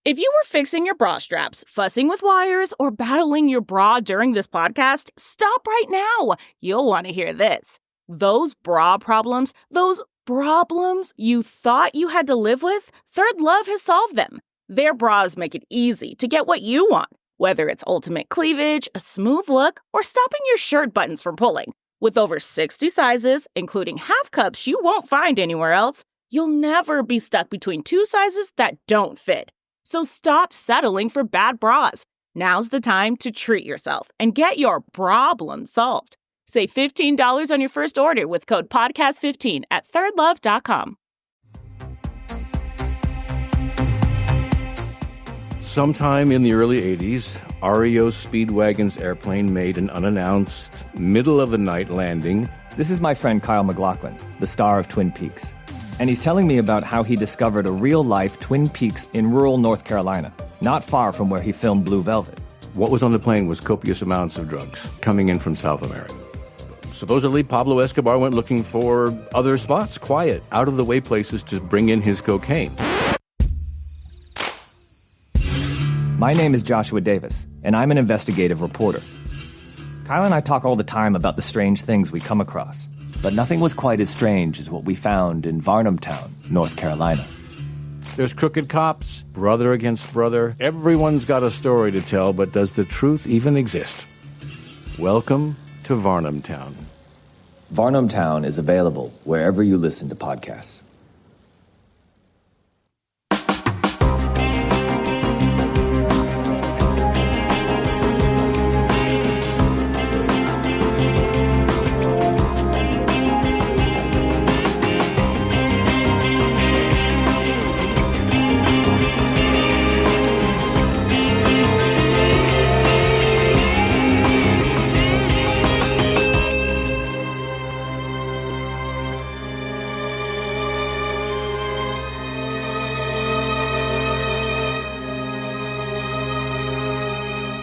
If you were fixing your bra straps, fussing with wires, or battling your bra during this podcast, stop right now. You'll want to hear this. Those bra problems, those problems you thought you had to live with, Third Love has solved them. Their bras make it easy to get what you want, whether it's ultimate cleavage, a smooth look, or stopping your shirt buttons from pulling. With over 60 sizes, including half cups you won't find anywhere else, you'll never be stuck between two sizes that don't fit. So stop settling for bad bras. Now's the time to treat yourself and get your problem solved. Save $15 on your first order with code podcast15 at thirdlove.com. Sometime in the early 80s, REO Speedwagon's airplane made an unannounced, middle-of-the-night landing. This is my friend Kyle MacLachlan, the star of Twin Peaks. And he's telling me about how he discovered a real-life Twin Peaks in rural North Carolina, not far from where he filmed Blue Velvet. What was on the plane was copious amounts of drugs coming in from South America. Supposedly, Pablo Escobar went looking for other spots, quiet, out-of-the-way places to bring in his cocaine. My name is Joshua Davis, and I'm an investigative reporter. Kyle and I talk all the time about the strange things we come across, but nothing was quite as strange as what we found in Varnamtown, North Carolina. There's crooked cops, brother against brother. Everyone's got a story to tell, but does the truth even exist? Welcome to Varnamtown. Varnamtown is available wherever you listen to podcasts.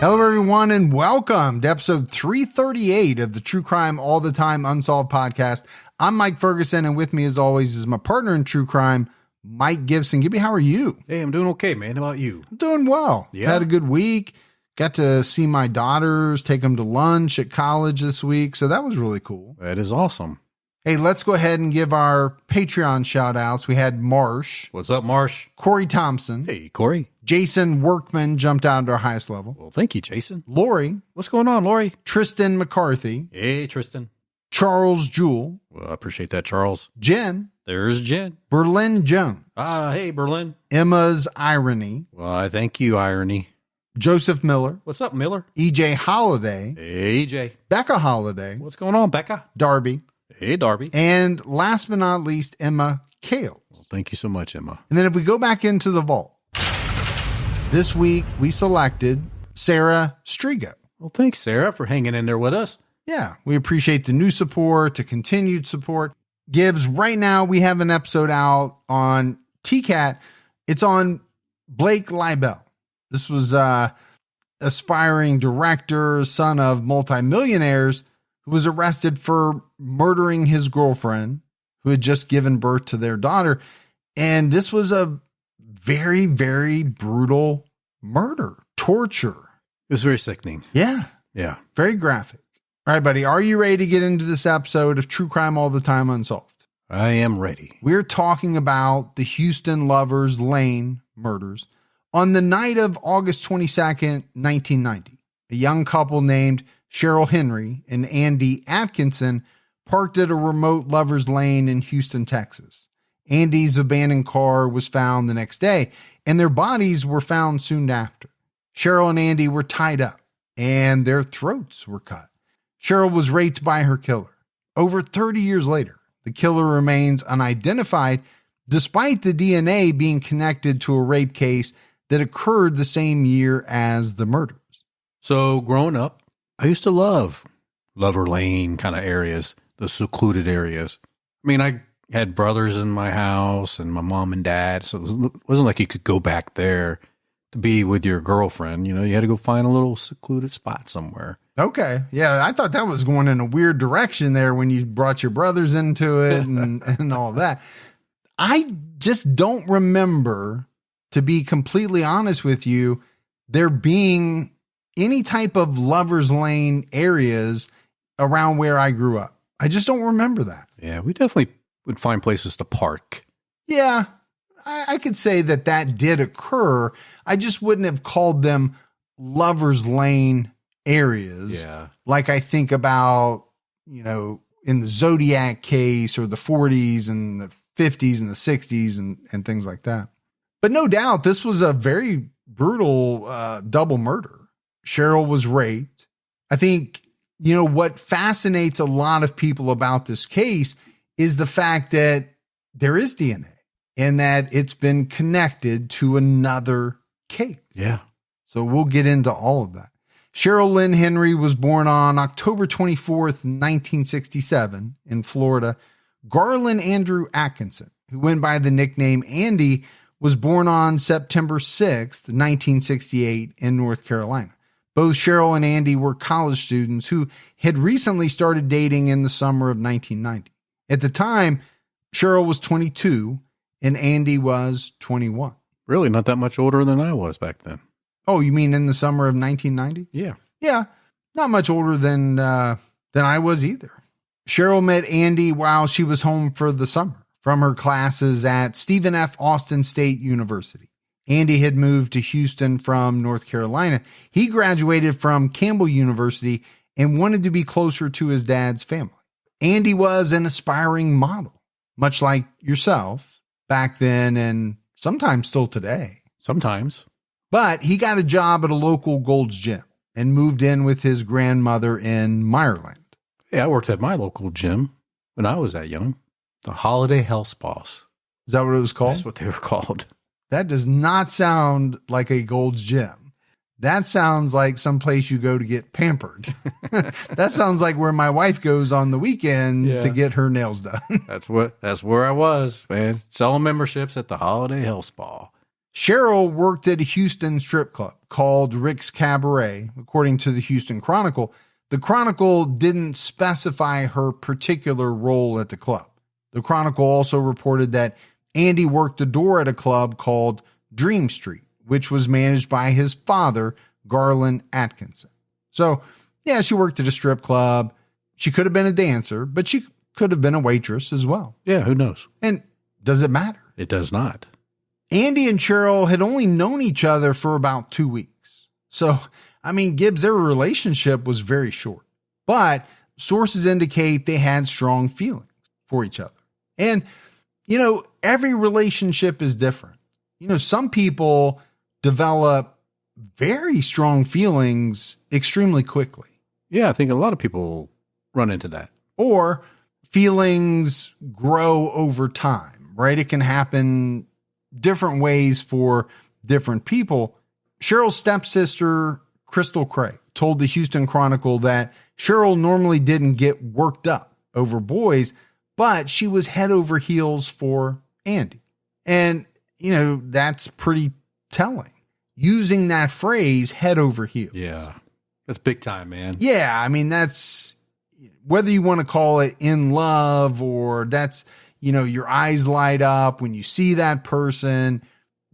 Hello, everyone, and welcome to episode 338 of the True Crime All the Time Unsolved podcast. I'm Mike Ferguson, and with me, as always, is my partner in true crime, Mike Gibson. Gibby, how are you? Hey, I'm doing okay, man. How about you? I'm doing well. Yeah. Had a good week. Got to see my daughters, take them to lunch at college this week, so that was really cool. That is awesome. Hey, let's go ahead and give our Patreon shout-outs. We had Marsh. What's up, Marsh? Corey Thompson. Hey, Corey. Jason Workman jumped out to our highest level. Well, thank you, Jason. Lori. What's going on, Lori? Tristan McCarthy. Hey, Tristan. Charles Jewell. Well, I appreciate that, Charles. Jen. There's Jen. Berlin Jones. Hey, Berlin. Emma's Irony. Well, I thank you, Irony. Joseph Miller. What's up, Miller? EJ Holiday. Hey, EJ. Becca Holiday. What's going on, Becca? Darby. Hey, Darby. And last but not least, Emma Kales. Well, thank you so much, Emma. And then if we go back into the vault, this week we selected Sarah Strigo. Well, thanks, Sarah, for hanging in there with us. Yeah, we appreciate the new support, the continued support. Gibbs, right now we have an episode out on TCAT. It's on Blake Leibel. This was aspiring director, son of multimillionaires, who was arrested for murdering his girlfriend, who had just given birth to their daughter. And this was a very, very brutal murder, torture. It was very sickening. Yeah. Yeah. Very graphic. All right, buddy. Are you ready to get into this episode of True Crime All the Time Unsolved? I am ready. We're talking about the Houston Lovers Lane murders. On the night of August 22nd, 1990, a young couple named Cheryl Henry and Andy Atkinson parked at a remote Lovers Lane in Houston, Texas. Andy's abandoned car was found the next day, and their bodies were found soon after. Cheryl and Andy were tied up, and their throats were cut. Cheryl was raped by her killer. Over 30 years later, the killer remains unidentified, despite the DNA being connected to a rape case that occurred the same year as the murders. So, growing up, I used to love Lover Lane kind of areas, the secluded areas. I mean, I had brothers in my house and my mom and dad, so it wasn't like you could go back there to be with your girlfriend. You know, you had to go find a little secluded spot somewhere. Okay. Yeah, I thought that was going in a weird direction there when you brought your brothers into it and all that. I just don't remember to be completely honest with you, there being any type of Lover's Lane areas around where I grew up. I just don't remember that. Yeah, we definitely would find places to park. Yeah, I could say that did occur. I just wouldn't have called them Lover's Lane areas. Yeah. Like I think about, in the Zodiac case or the 40s and the 50s and the 60s and things like that. But no doubt this was a very brutal double murder. Cheryl was raped. I think, what fascinates a lot of people about this case is the fact that there is DNA and that it's been connected to another case. Yeah. So we'll get into all of that. Cheryl Lynn Henry was born on October 24th, 1967 in Florida. Garland Andrew Atkinson, who went by the nickname Andy, was born on September 6th, 1968 in North Carolina. Both Cheryl and Andy were college students who had recently started dating in the summer of 1990. At the time, Cheryl was 22 and Andy was 21. Really not that much older than I was back then. Oh, you mean in the summer of 1990? Yeah. Yeah, not much older than I was either. Cheryl met Andy while she was home for the summer from her classes at Stephen F. Austin State University. Andy had moved to Houston from North Carolina. He graduated from Campbell University and wanted to be closer to his dad's family. Andy was an aspiring model, much like yourself back then and sometimes still today. Sometimes. But he got a job at a local Gold's Gym and moved in with his grandmother in Meyerland. Yeah, I worked at my local gym when I was that young. The Holiday Health Spas. Is that what it was called? That's what they were called. That does not sound like a Gold's Gym. That sounds like some place you go to get pampered. That sounds like where my wife goes on the weekend to get her nails done. That's where I was, man. Selling memberships at the Holiday Health Spa. Cheryl worked at a Houston strip club called Rick's Cabaret, according to the Houston Chronicle. The Chronicle didn't specify her particular role at the club. The Chronicle also reported that Andy worked the door at a club called Dream Street, which was managed by his father, Garland Atkinson. So, yeah, she worked at a strip club. She could have been a dancer, but she could have been a waitress as well. Yeah, who knows? And does it matter? It does not. Andy and Cheryl had only known each other for about 2 weeks. So, Gibbs, their relationship was very short. But sources indicate they had strong feelings for each other. And, every relationship is different. Some people develop very strong feelings extremely quickly. Yeah, I think a lot of people run into that. Or feelings grow over time, right? It can happen different ways for different people. Cheryl's stepsister, Crystal Craig, told the Houston Chronicle that Cheryl normally didn't get worked up over boys, but she was head over heels for Andy. And, that's pretty telling. Using that phrase, head over heels. Yeah, that's big time, man. Yeah, that's, whether you want to call it in love or that's, your eyes light up when you see that person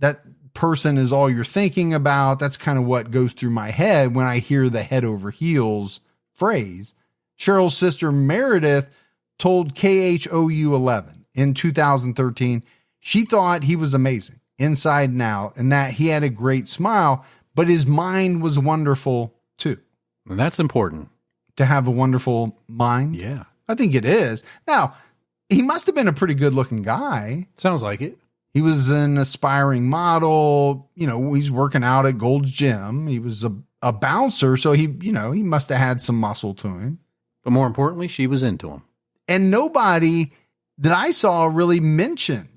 is all you're thinking about. That's kind of what goes through my head when I hear the head over heels phrase. Cheryl's sister Meredith told KHOU 11 in 2013, she thought he was amazing inside and out and that he had a great smile, but his mind was wonderful too. And that's important. To have a wonderful mind? Yeah. I think it is. Now, he must have been a pretty good looking guy. Sounds like it. He was an aspiring model. He's working out at Gold's Gym. He was a bouncer. So he must have had some muscle to him. But more importantly, she was into him. And nobody that I saw really mentioned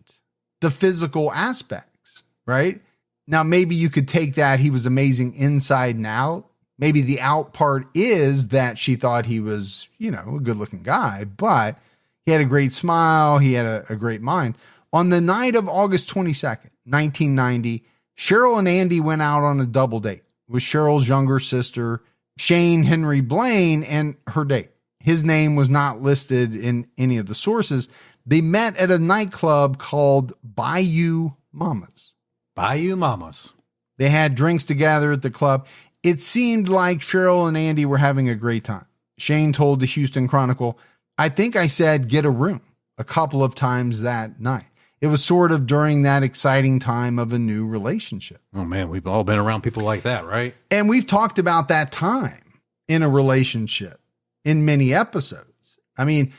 the physical aspects, right? Now, maybe you could take that he was amazing inside and out. Maybe the out part is that she thought he was, a good looking guy, but he had a great smile. He had a great mind. On the night of August 22nd, 1990, Cheryl and Andy went out on a double date with Cheryl's younger sister, Shane Henry Blaine, and her date. His name was not listed in any of the sources. They met at a nightclub called Bayou Mamas. Bayou Mamas. They had drinks together at the club. It seemed like Cheryl and Andy were having a great time. Shane told the Houston Chronicle, "I think I said get a room a couple of times that night." It was sort of during that exciting time of a new relationship. Oh, man, we've all been around people like that, right? And we've talked about that time in a relationship in many episodes. I mean,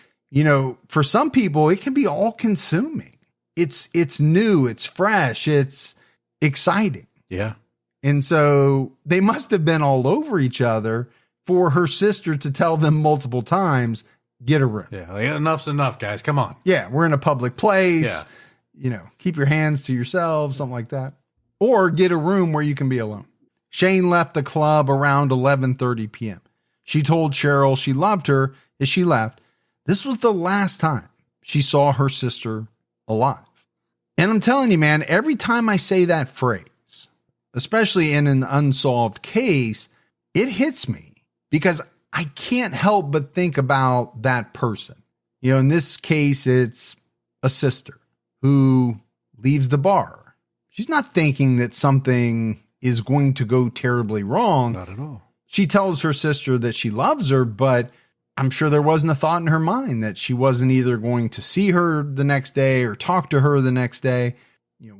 for some people, it can be all consuming. It's new, it's fresh, it's exciting. Yeah. And so they must have been all over each other for her sister to tell them multiple times, get a room. Yeah. Like, enough's enough, guys. Come on. Yeah. We're in a public place. Yeah. Keep your hands to yourselves, something like that. Or get a room where you can be alone. Shane left the club around 11:30 p.m. She told Cheryl she loved her as she left. This was the last time she saw her sister alive. And I'm telling you, man, every time I say that phrase, especially in an unsolved case, it hits me because I can't help but think about that person. In this case, it's a sister who leaves the bar. She's not thinking that something is going to go terribly wrong. Not at all. She tells her sister that she loves her, but I'm sure there wasn't a thought in her mind that she wasn't either going to see her the next day or talk to her the next day.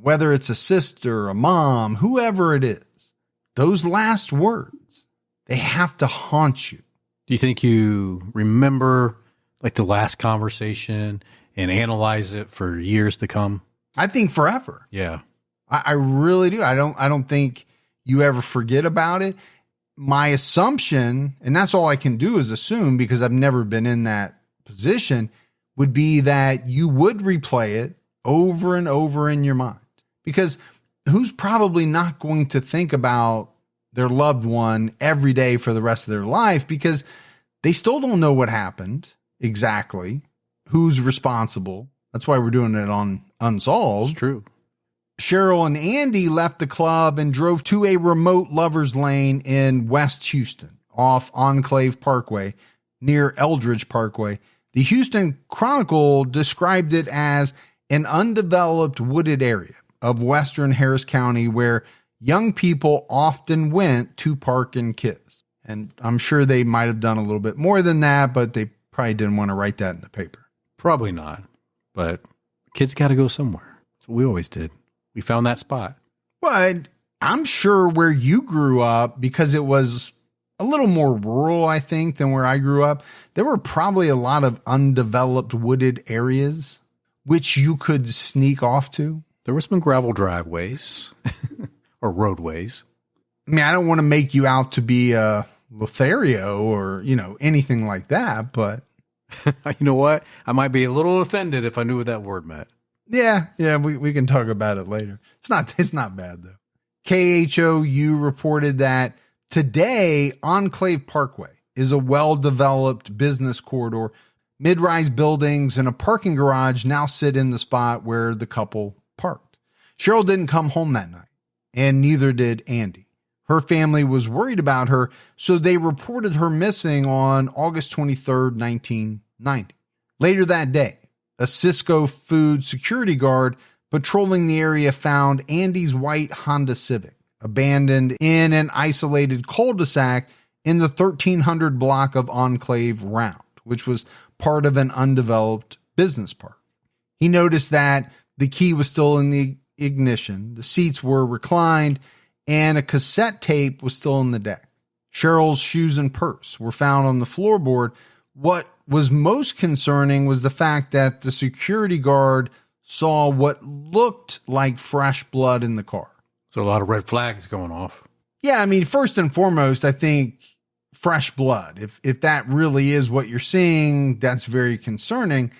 Whether it's a sister, a mom, whoever it is, those last words, they have to haunt you. Do you think you remember like the last conversation and analyze it for years to come? I think forever. Yeah. I really do. I don't think you ever forget about it. My assumption, and that's all I can do is assume because I've never been in that position, would be that you would replay it over and over in your mind. Because who's probably not going to think about their loved one every day for the rest of their life because they still don't know what happened exactly, who's responsible. That's why we're doing it on Unsolved. It's true. Cheryl and Andy left the club and drove to a remote lover's lane in West Houston off Enclave Parkway near Eldridge Parkway. The Houston Chronicle described it as an undeveloped wooded area of western Harris County where young people often went to park and kiss. And I'm sure they might have done a little bit more than that, but they probably didn't want to write that in the paper. Probably not. But kids got to go somewhere. That's what we always did. We found that spot. But I'm sure where you grew up, because it was a little more rural, I think, than where I grew up, there were probably a lot of undeveloped wooded areas which you could sneak off to. There were some gravel driveways or roadways. I mean, I don't want to make you out to be a Lothario or, anything like that, but You know what? I might be a little offended if I knew what that word meant. Yeah, we can talk about it later. It's not bad though. KHOU reported that today Enclave Parkway is a well-developed business corridor. Mid-rise buildings and a parking garage now sit in the spot where the couple parked. Cheryl didn't come home that night, and neither did Andy. Her family was worried about her, so they reported her missing on August 23rd, 1990. Later that day, a Cisco food security guard patrolling the area found Andy's white Honda Civic abandoned in an isolated cul-de-sac in the 1300 block of Enclave Round, which was part of an undeveloped business park. He noticed that the key was still in the ignition, the seats were reclined, and a cassette tape was still in the deck. Cheryl's shoes and purse were found on the floorboard. What was most concerning was the fact that the security guard saw what looked like fresh blood in the car. So a lot of red flags going off. Yeah, I mean, first and foremost, I think fresh blood. If that really is what you're seeing, that's very concerning.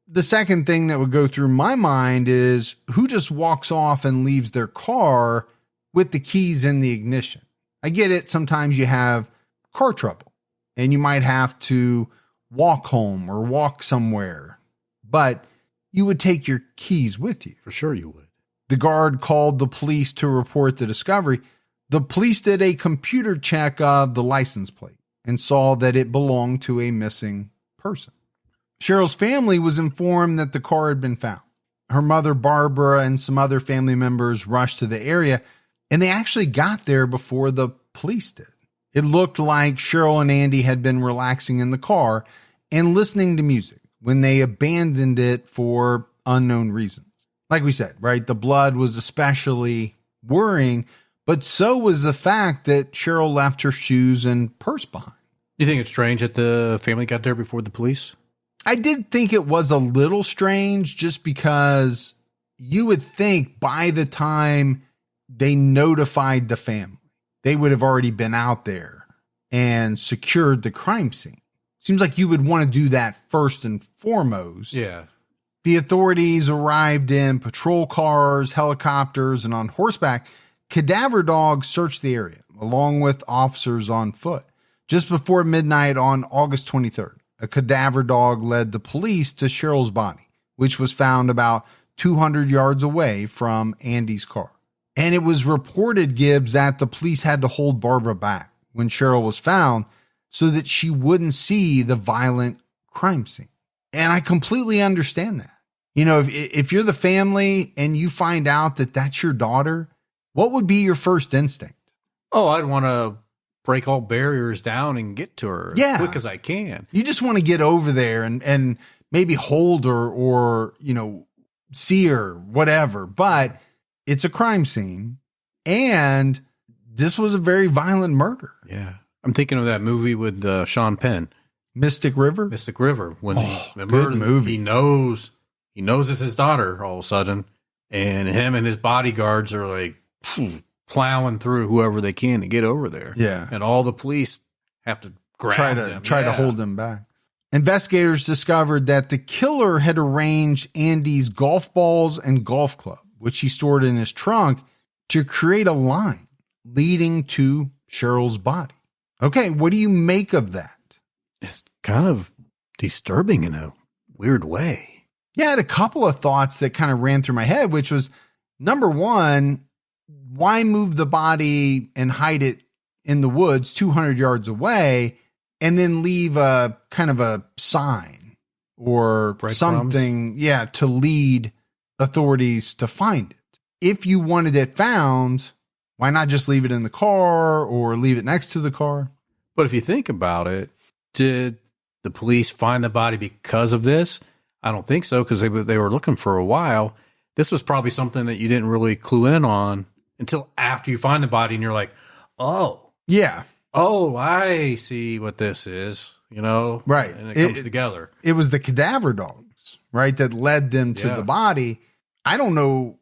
The second thing that would go through my mind is who just walks off and leaves their car with the keys in the ignition. I get it. Sometimes you have car trouble and you might have to walk home or walk somewhere, but you would take your keys with you. For sure you would. The guard called the police to report the discovery. The police did a computer check of the license plate and saw that it belonged to a missing person. Cheryl's family was informed that the car had been found. her mother, Barbara, and some other family members rushed to the area, and they actually got there before the police did. It looked like Cheryl and Andy had been relaxing in the car and listening to music when they abandoned it for unknown reasons. Like we said, right? The blood was especially worrying, but so was the fact that Cheryl left her shoes and purse behind. You think it's strange that the family got there before the police? I did think it was a little strange just because you would think by the time they notified the family, they would have already been out there and secured the crime scene. Seems like you would want to do that first and foremost. Yeah. The authorities arrived in patrol cars, helicopters, and on horseback. Cadaver dogs searched the area, along with officers on foot. Just before midnight on August 23rd, a cadaver dog led the police to Cheryl's body, which was found about 200 yards away from Andy's car. And it was reported, Gibbs, that the police had to hold Barbara back when Cheryl was found so that she wouldn't see the violent crime scene. And I completely understand that. You know, if you're the family and you find out that that's your daughter, what would be your first instinct? Oh, I'd want to break all barriers down and get to her as quick as I can. You just want to get over there and maybe hold her or, you know, see her, whatever. But it's a crime scene, and this was a very violent murder. Yeah. I'm thinking of that movie with Sean Penn. Mystic River? Mystic River. When good movie. He knows it's his daughter all of a sudden, and him and his bodyguards are like plowing through whoever they can to get over there. Yeah. And all the police have to grab them. Try to hold them back. Investigators discovered that the killer had arranged Andy's golf balls and golf club, which he stored in his trunk, to create a line leading to Cheryl's body. Okay, what do you make of that? It's kind of disturbing in a weird way. Yeah, I had a couple of thoughts that kind of ran through my head, which was, number one, why move the body and hide it in the woods 200 yards away and then leave a kind of a sign or something, to lead authorities to find it? If you wanted it found, why not just leave it in the car or leave it next to the car? But if you think about it, did the police find the body because of this? I don't think so, because they were looking for a while. This was probably something that you didn't really clue in on until after you find the body and you're like, oh. Yeah. Oh, I see what this is, you know? Right. And it comes together. It was the cadaver dogs, right, that led them to the body. I don't know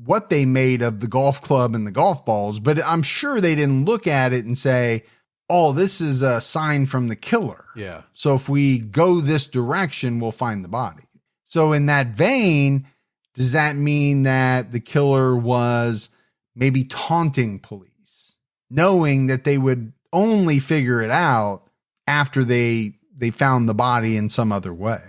what they made of the golf club and the golf balls, but I'm sure they didn't look at it and say, oh, this is a sign from the killer. Yeah. So if we go this direction, we'll find the body. So in that vein, does that mean that the killer was maybe taunting police, knowing that they would only figure it out after they found the body in some other way?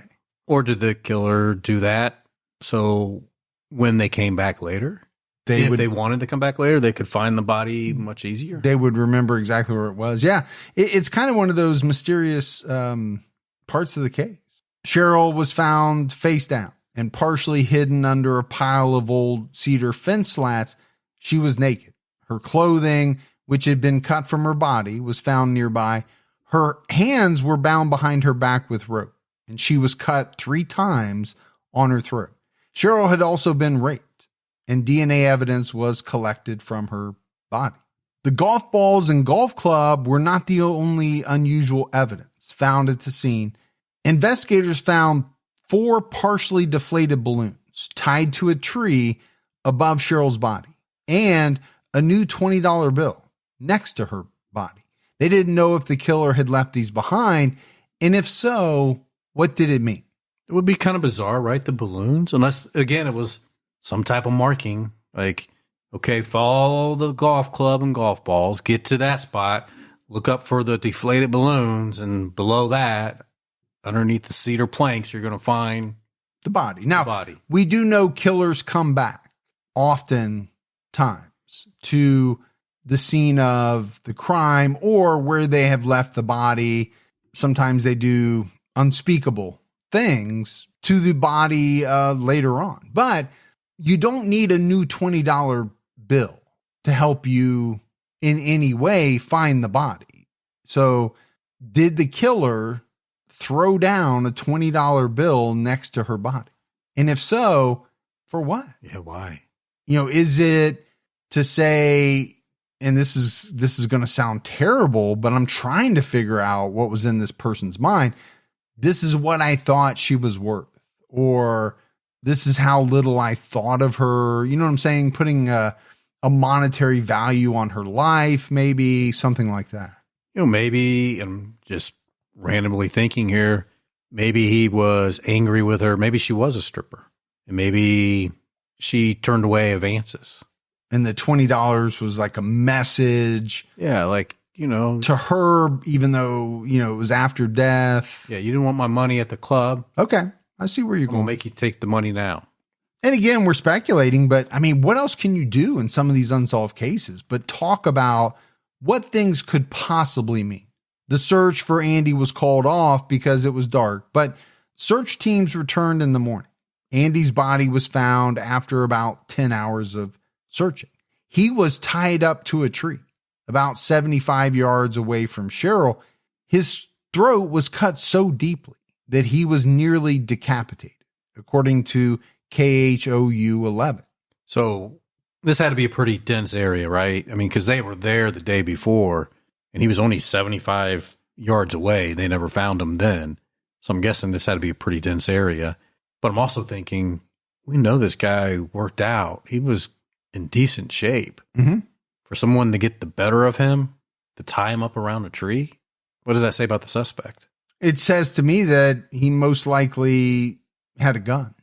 Or did the killer do that so when they came back later, if they wanted to come back later, they could find the body much easier? They would remember exactly where it was. Yeah, it's kind of one of those mysterious parts of the case. Cheryl was found face down and partially hidden under a pile of old cedar fence slats. She was naked. Her clothing, which had been cut from her body, was found nearby. Her hands were bound behind her back with rope, and she was cut 3 times on her throat. Cheryl had also been raped, and DNA evidence was collected from her body. The golf balls and golf club were not the only unusual evidence found at the scene. Investigators found 4 partially deflated balloons tied to a tree above Cheryl's body and a new $20 bill next to her body. They didn't know if the killer had left these behind, and if so, what did it mean? It would be kind of bizarre, right? The balloons, unless, again, it was some type of marking, like, okay, follow the golf club and golf balls, get to that spot, look up for the deflated balloons, and below that, underneath the cedar planks, you're going to find the body. Now, we do know killers come back oftentimes to the scene of the crime or where they have left the body. Sometimes they do unspeakable things to the body later on. But you don't need a new $20 bill to help you in any way find the body. So did the killer throw down a $20 bill next to her body? And if so, for what? Yeah, why? Is it to say, and this is going to sound terrible, but I'm trying to figure out what was in this person's mind. This is what I thought she was worth, or this is how little I thought of her. You know what I'm saying? Putting a monetary value on her life, maybe something like that. Maybe I'm just randomly thinking here. Maybe he was angry with her. Maybe she was a stripper, and maybe she turned away advances. And the $20 was like a message. Yeah, to her, even though, it was after death. Yeah, you didn't want my money at the club. Okay, I see where you're going. I'll make you take the money now. And again, we're speculating, but I mean, what else can you do in some of these unsolved cases but talk about what things could possibly mean? The search for Andy was called off because it was dark, but search teams returned in the morning. Andy's body was found after about 10 hours of searching. He was tied up to a tree about 75 yards away from Cheryl. His throat was cut so deeply that he was nearly decapitated, according to KHOU 11. So this had to be a pretty dense area, right? I mean, because they were there the day before, and he was only 75 yards away. They never found him then. So I'm guessing this had to be a pretty dense area. But I'm also thinking, we know this guy worked out. He was in decent shape. Mm-hmm. For someone to get the better of him, to tie him up around a tree? What does that say about the suspect? It says to me that he most likely had a gun.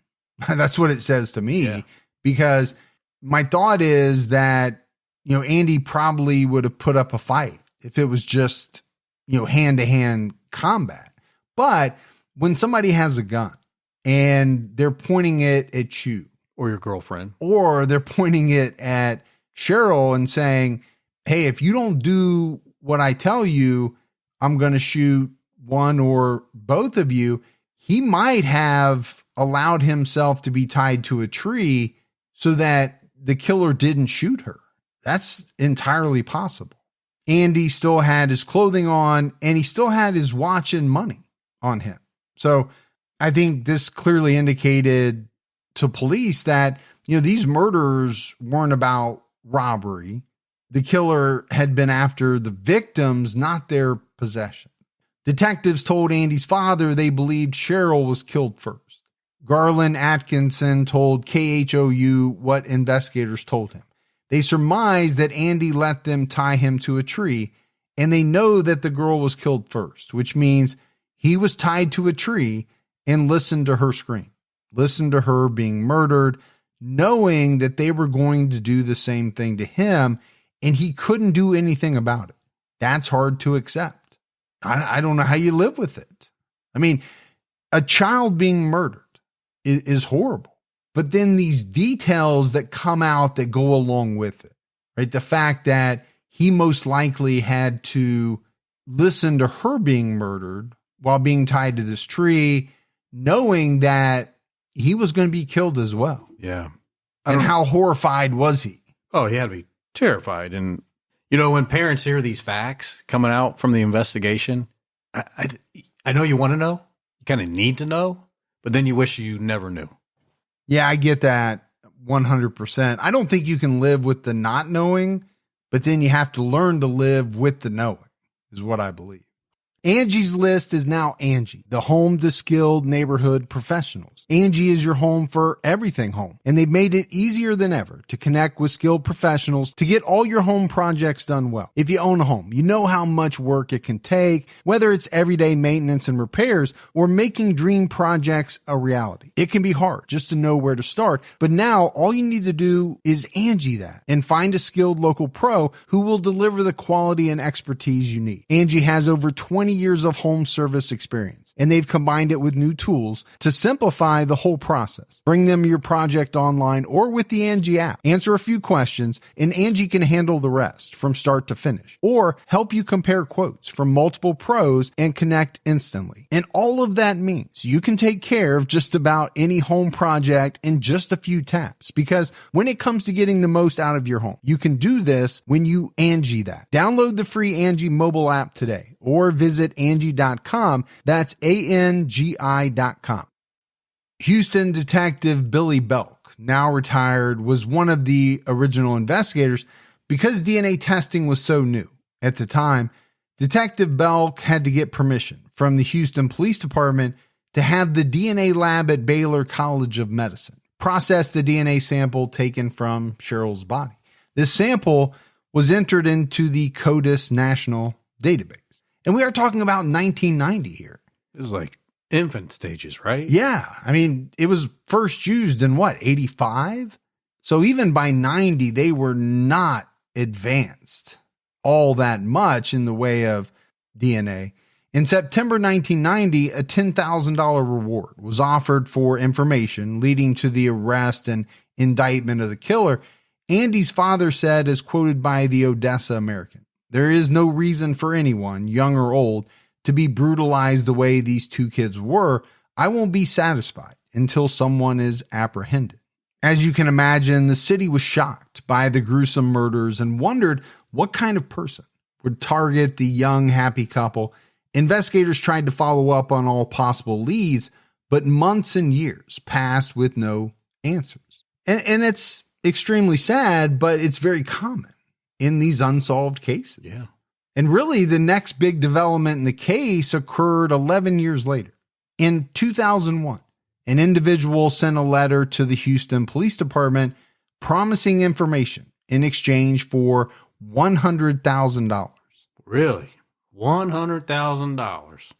That's what it says to me, because my thought is that, Andy probably would have put up a fight if it was just, hand-to-hand combat. But when somebody has a gun and they're pointing it at you, or your girlfriend, or they're pointing it at Cheryl and saying, hey, if you don't do what I tell you, I'm going to shoot one or both of you. He might have allowed himself to be tied to a tree so that the killer didn't shoot her. That's entirely possible. Andy still had his clothing on, and he still had his watch and money on him. So I think this clearly indicated to police that, these murders weren't about robbery. The killer had been after the victims, not their possession. Detectives told Andy's father they believed Cheryl was killed first. Garland Atkinson told KHOU what investigators told him. They surmised that Andy let them tie him to a tree, and they know that the girl was killed first, which means he was tied to a tree and listened to her scream, listened to her being murdered, knowing that they were going to do the same thing to him, and he couldn't do anything about it. That's hard to accept. I don't know how you live with it. I mean, a child being murdered is horrible. But then these details that come out that go along with it, right? The fact that he most likely had to listen to her being murdered while being tied to this tree, knowing that he was going to be killed as well. Yeah. And how horrified was he? Oh, he had to be terrified. And, when parents hear these facts coming out from the investigation, I know you want to know. You kind of need to know, but then you wish you never knew. Yeah, I get that 100%. I don't think you can live with the not knowing, but then you have to learn to live with the knowing, is what I believe. Angie's List is now Angie, the home to skilled neighborhood professionals. Angie is your home for everything home, and they've made it easier than ever to connect with skilled professionals to get all your home projects done well. If you own a home, you know how much work it can take, whether it's everyday maintenance and repairs or making dream projects a reality. It can be hard just to know where to start, but now all you need to do is Angie that and find a skilled local pro who will deliver the quality and expertise you need. Angie has over 20 years of home service experience, and they've combined it with new tools to simplify the whole process. Bring them your project online or with the Angie app. Answer a few questions, and Angie can handle the rest from start to finish, or help you compare quotes from multiple pros and connect instantly. And all of that means you can take care of just about any home project in just a few taps, because when it comes to getting the most out of your home, you can do this when you Angie that. Download the free Angie mobile app today or visit Angie.com. That's ANGI.com. Houston detective Billy Belk, now retired, was one of the original investigators because DNA testing was so new. At the time, Detective Belk had to get permission from the Houston Police Department to have the DNA lab at Baylor College of Medicine process the DNA sample taken from Cheryl's body. This sample was entered into the CODIS National Database. And we are talking about 1990 here. It was like infant stages, right? Yeah. I mean, it was first used in 85? So even by 90, they were not advanced all that much in the way of DNA. In September 1990, a $10,000 reward was offered for information leading to the arrest and indictment of the killer. Andy's father said, as quoted by the Odessa American, "There is no reason for anyone, young or old, to be brutalized the way these two kids were. I won't be satisfied until someone is apprehended." As you can imagine, the city was shocked by the gruesome murders and wondered what kind of person would target the young, happy couple. Investigators tried to follow up on all possible leads, but months and years passed with no answers. And it's extremely sad, but it's very common in these unsolved cases. Yeah. And really, the next big development in the case occurred 11 years later. In 2001, an individual sent a letter to the Houston Police Department promising information in exchange for $100,000. Really? $100,000.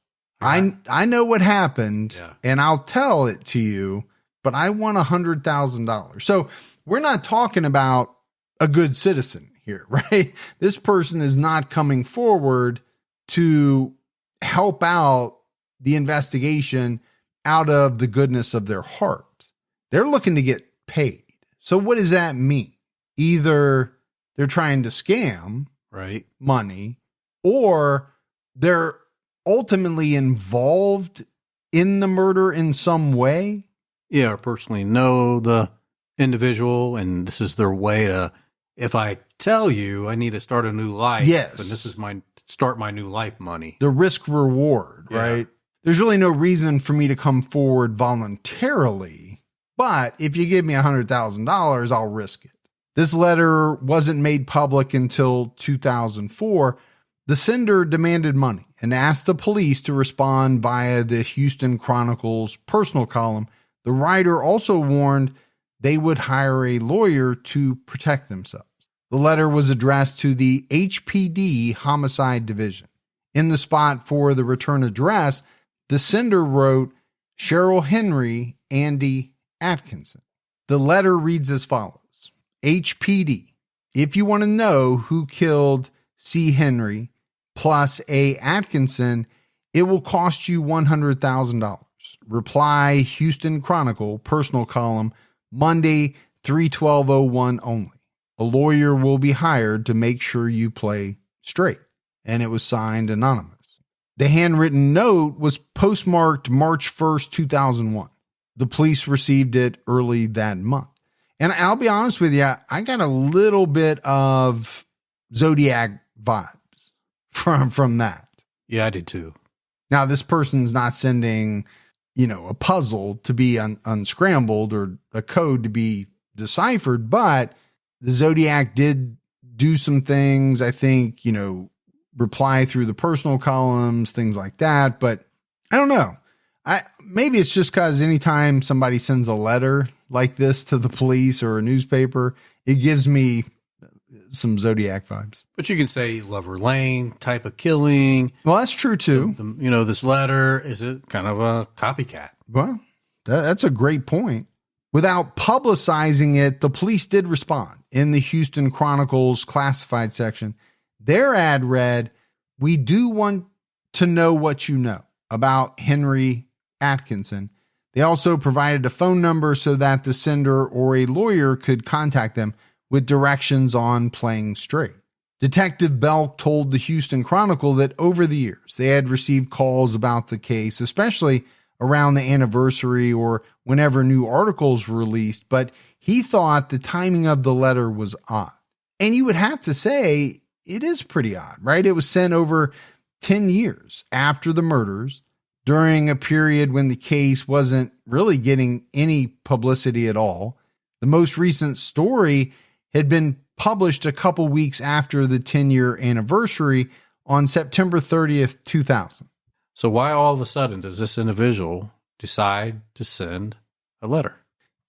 I know what happened, Yeah. and I'll tell it to you, but I want $100,000. So we're not talking about a good citizen here, right? This person is not coming forward to help out the investigation out of the goodness of their heart. They're looking to get paid. So what does that mean? Either they're trying to scam Right. money, or they're ultimately involved in the murder in some way. Yeah, or personally know the individual, and this is their way to, if I tell you I need to start a new life, Yes. and this is my start my new life money. The risk reward, Yeah. right? There's really no reason for me to come forward voluntarily, but if you give me $100,000, I'll risk it. This letter wasn't made public until 2004. The sender demanded money and asked the police to respond via the Houston Chronicle's personal column. The writer also warned they would hire a lawyer to protect themselves. The letter was addressed to the HPD Homicide Division. In the spot for the return address, the sender wrote, Cheryl Henry, Andy, Atkinson. The letter reads as follows. HPD, if you want to know who killed C. Henry plus A. Atkinson, it will cost you $100,000. Reply Houston Chronicle, personal column, Monday, 3/12/01 only. A lawyer will be hired to make sure you play straight. And it was signed anonymous. The handwritten note was postmarked March 1st, 2001. The police received it early that month. And I'll be honest with you, I got a little bit of Zodiac vibes from that. Yeah, I did too. Now, this person's not sending, a puzzle to be unscrambled or a code to be deciphered, but the Zodiac did do some things, I think, reply through the personal columns, things like that. But I don't know. Maybe it's just because anytime somebody sends a letter like this to the police or a newspaper, it gives me some Zodiac vibes. But you can say Lover Lane type of killing. Well, that's true too. This letter is it kind of a copycat. Well, that's a great point. Without publicizing it, the police did respond in the Houston Chronicle's classified section. Their ad read, "We do want to know what you know about Henry Atkinson. They also provided a phone number so that the sender or a lawyer could contact them with directions on playing straight. Detective Belk told the Houston Chronicle that over the years, they had received calls about the case, especially around the anniversary or whenever new articles were released, but he thought the timing of the letter was odd. And you would have to say it is pretty odd, right? It was sent over 10 years after the murders, during a period when the case wasn't really getting any publicity at all. The most recent story had been published a couple weeks after the 10-year anniversary on September 30th, 2000. So why all of a sudden does this individual decide to send a letter?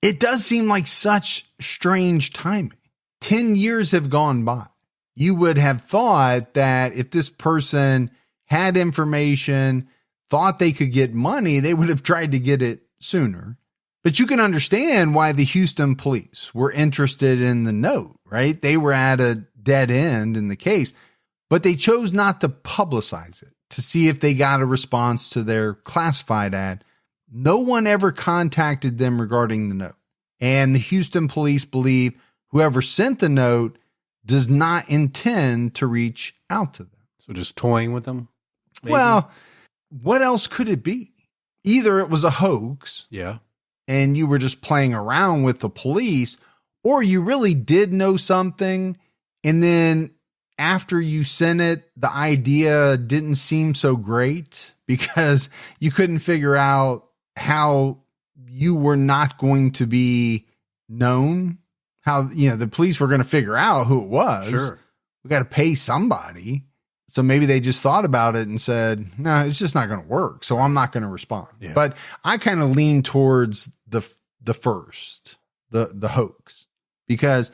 It does seem like such strange timing. 10 years have gone by. You would have thought that if this person had information, thought they could get money, they would have tried to get it sooner. But you can understand why the Houston police were interested in the note, right? They were at a dead end in the case, but they chose not to publicize it to see if they got a response to their classified ad. No one ever contacted them regarding the note. And the Houston police believe whoever sent the note does not intend to reach out to them. So just toying with them? Maybe? Well, what else could it be? Either it was a hoax. Yeah. And you were just playing around with the police, or you really did know something. And then after you sent it, the idea didn't seem so great because you couldn't figure out how you were not going to be known, how, the police were going to figure out who it was. Sure. We got to pay somebody. So maybe they just thought about it and said, no, it's just not going to work. So I'm not going to respond. Yeah. But I kind of lean towards the first, the hoax, because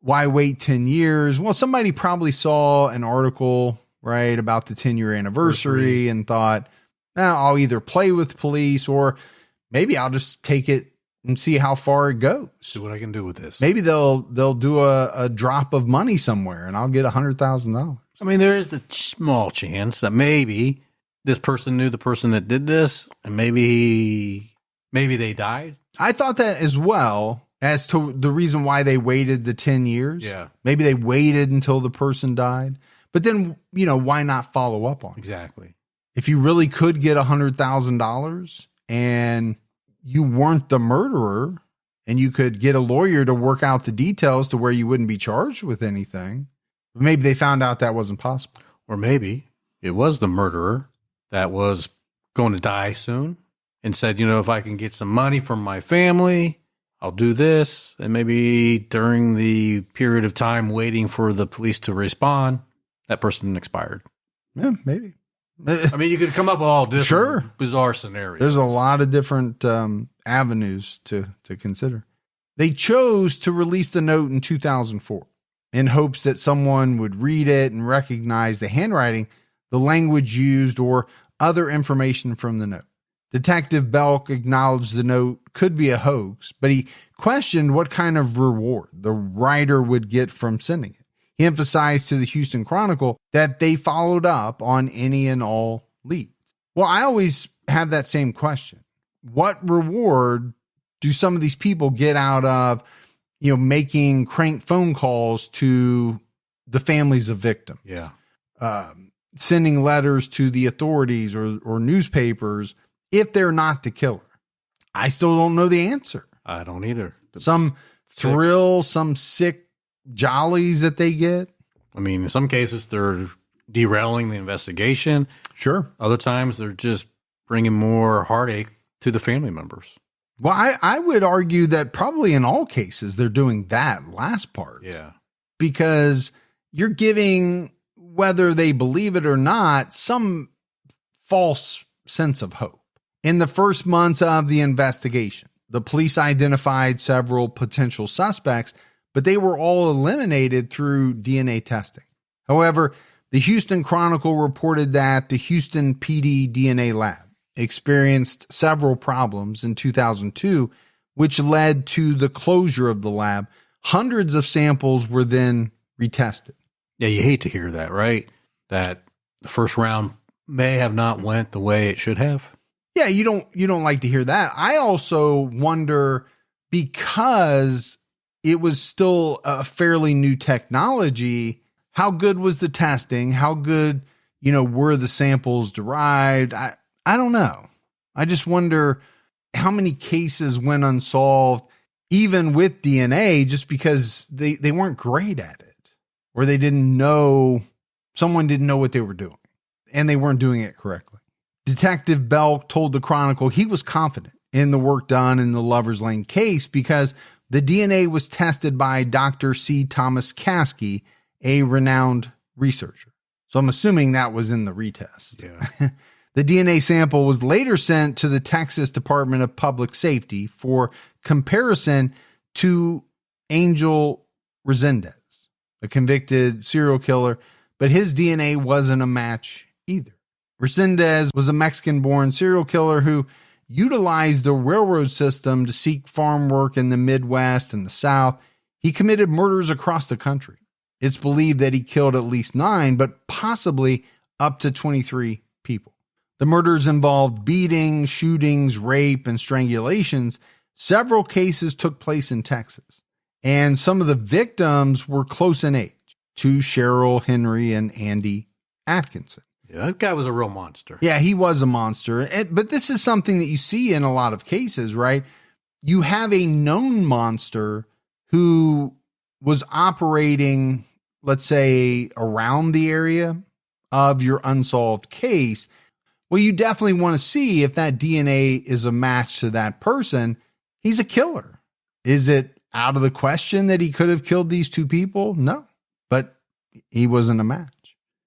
why wait 10 years? Well, somebody probably saw an article, right, about the 10-year anniversary and thought, I'll either play with police or maybe I'll just take it and see how far it goes. See what I can do with this. Maybe they'll do a drop of money somewhere and I'll get $100,000. I mean, there is the small chance that maybe this person knew the person that did this, and maybe they died. I thought that as well, as to the reason why they waited the 10 years. Yeah. Maybe they waited until the person died. But then, why not follow up on it? Exactly. If you really could get $100,000 and you weren't the murderer and you could get a lawyer to work out the details to where you wouldn't be charged with anything, maybe they found out that wasn't possible. Or maybe it was the murderer that was going to die soon and said, if I can get some money from my family, I'll do this. And maybe during the period of time waiting for the police to respond, that person expired. Yeah, maybe. I mean, you could come up with all different bizarre scenarios. There's a lot of different avenues to consider. They chose to release the note in 2004 in hopes that someone would read it and recognize the handwriting, the language used, or other information from the note. Detective Belk acknowledged the note could be a hoax, but he questioned what kind of reward the writer would get from sending it. He emphasized to the Houston Chronicle that they followed up on any and all leads. Well, I always have that same question. What reward do some of these people get out of, making crank phone calls to the families of victims? Yeah. Sending letters to the authorities or newspapers if they're not the killer? I still don't know the answer. I don't either. Some thrill, some sick jollies that they get. I mean, in some cases, they're derailing the investigation. Sure. Other times, they're just bringing more heartache to the family members. Well, I would argue that probably in all cases, they're doing that last part. Yeah. Because you're giving, whether they believe it or not, some false sense of hope. In the first months of the investigation, the police identified several potential suspects, but they were all eliminated through DNA testing. However, the Houston Chronicle reported that the Houston PD DNA lab experienced several problems in 2002, which led to the closure of the lab. Hundreds of samples were then retested. Yeah, you hate to hear that, right? That the first round may have not went the way it should have. Yeah, you don't like to hear that. I also wonder, because it was still a fairly new technology, how good was the testing? How good, were the samples derived? I don't know. I just wonder how many cases went unsolved, even with DNA, just because they weren't great at it, or they didn't know, someone didn't know what they were doing, and they weren't doing it correctly. Detective Bell told the Chronicle he was confident in the work done in the Lover's Lane case because the DNA was tested by Dr. C. Thomas Caskey, a renowned researcher. So I'm assuming that was in the retest. Yeah. The DNA sample was later sent to the Texas Department of Public Safety for comparison to Angel Resendez, a convicted serial killer, but his DNA wasn't a match either. Resendez was a Mexican-born serial killer who utilized the railroad system to seek farm work in the Midwest and the South. He committed murders across the country. It's believed that he killed at least 9, but possibly up to 23 people. The murders involved beatings, shootings, rape, and strangulations. Several cases took place in Texas, and some of the victims were close in age to Cheryl, Henry, and Andy Atkinson. Yeah, that guy was a real monster. Yeah, he was a monster. But this is something that you see in a lot of cases, right? You have a known monster who was operating, let's say, around the area of your unsolved case. Well, you definitely want to see if that DNA is a match to that person. He's a killer. Is it out of the question that he could have killed these 2 people? No, but he wasn't a match.